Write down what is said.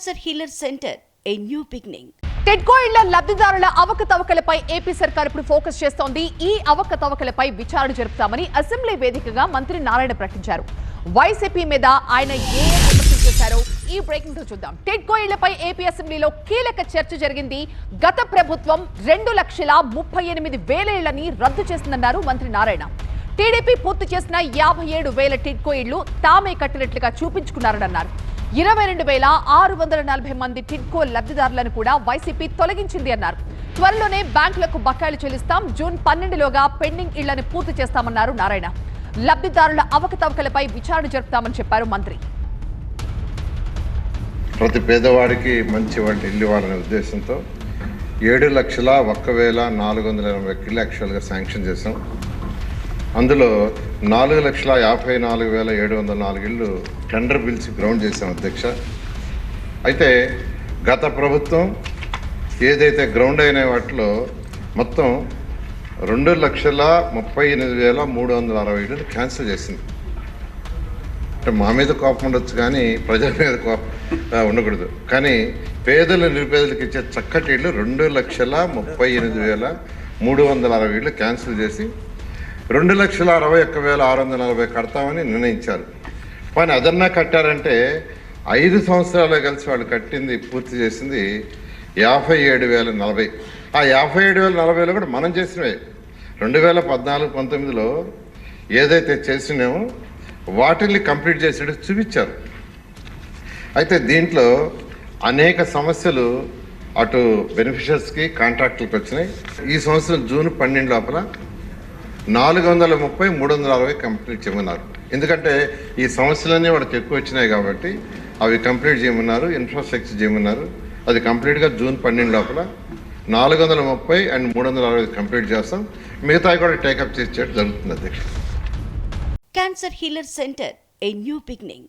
Cancer healer centre a new beginning. TIDCO ఇళ్ల లబ్ధిదారుల అవకతవకలపై AP సర్కార్ ఇప్పుడు ఫోకస్ చేస్తోంది. ఈ అవకతవకలపై విచారణ జరుపుతామని అసెంబ్లీ వేదికగా మంత్రి నారాయణ ప్రకటించారు. వైసీపీ మీద ఆయన ఏ విమర్శలు చేశారో ఈ బ్రేకింగ్ తో చూద్దాం. టిడ్కో ఇళ్లపై ఏపీ అసెంబ్లీలో కీలక చర్చ జరిగింది. గత ప్రభుత్వం 2,38,000 ఇళ్లని రద్దు చేసిందన్నారు మంత్రి నారాయణ. టీడీపీ పూర్తి చేసిన 57,000 టిడ్కో ఇళ్లు తామే కట్టినట్లుగా చూపించుకున్నారని అన్నారు. 22,640 మంది టిడ్కో లబ్ధిదారులను కూడా వైసీపీ తొలగించింది అన్నారు. త్వరలోనే బ్యాంకులకు బకాయిలు చెల్లిస్తాం, జూన్ 12లోగా పెండింగ్ ఇళ్లను పూర్తి చేస్తామన్నారు నారాయణ. లబ్ధిదారుల అవకతవకలపై విచారణ జరుపుతామని చెప్పారు మంత్రి. ప్రతి పేదవాడికి మంచి వంటి ఇల్లు ఇవ్వాలనే ఉద్దేశంతో 7,01,480 ఇళ్ళు యాక్చువల్గా శాంక్షన్ చేశాం. అందులో 4,54,704 ఇళ్ళు టెండర్ పిలిచి గ్రౌండ్ చేశాం అధ్యక్ష. అయితే గత ప్రభుత్వం ఏదైతే గ్రౌండ్ అయిన వాటిలో మొత్తం 2,38,360 ఇళ్ళు క్యాన్సిల్ చేసింది. అంటే మా మీద కోపం ఉండొచ్చు కానీ ప్రజల మీద కోపం ఉండకూడదు. కానీ పేదలు నిరుపేదలకు ఇచ్చే చక్కటి ఇళ్ళు 2,38,360 ఇళ్ళు క్యాన్సిల్ చేసి 2,61,640 కడతామని నిర్ణయించారు. కానీ అదన్నా కట్టారంటే 5 సంవత్సరాలు కలిసి వాళ్ళు కట్టింది పూర్తి చేసింది 57,040. ఆ 57,040లో కూడా మనం చేసినవే 2014-19లో ఏదైతే చేసినామో వాటిని కంప్లీట్ చేసేట్టు చూపించారు. అయితే దీంట్లో అనేక సమస్యలు అటు బెనిఫిషియర్స్కి కాంట్రాక్టులకు వచ్చినాయి. ఈ సంవత్సరం జూన్ 12 లోపల 430, 360 కంప్లీట్ చేయమన్నారు. ఎందుకంటే ఈ సమస్యలన్నీ వాడికి ఎక్కువ వచ్చినాయి కాబట్టి అవి కంప్లీట్ చేయమన్నారు, ఇన్ఫ్రాస్ట్రక్చర్ చేయమన్నారు. అది కంప్లీట్గా జూన్ 12 లోపల 430 అండ్ 360 కంప్లీట్ చేస్తాం. మిగతా కూడా టేకప్ చేసేటట్టు జరుగుతుంది అధ్యక్ష. Cancer healer centre a new beginning.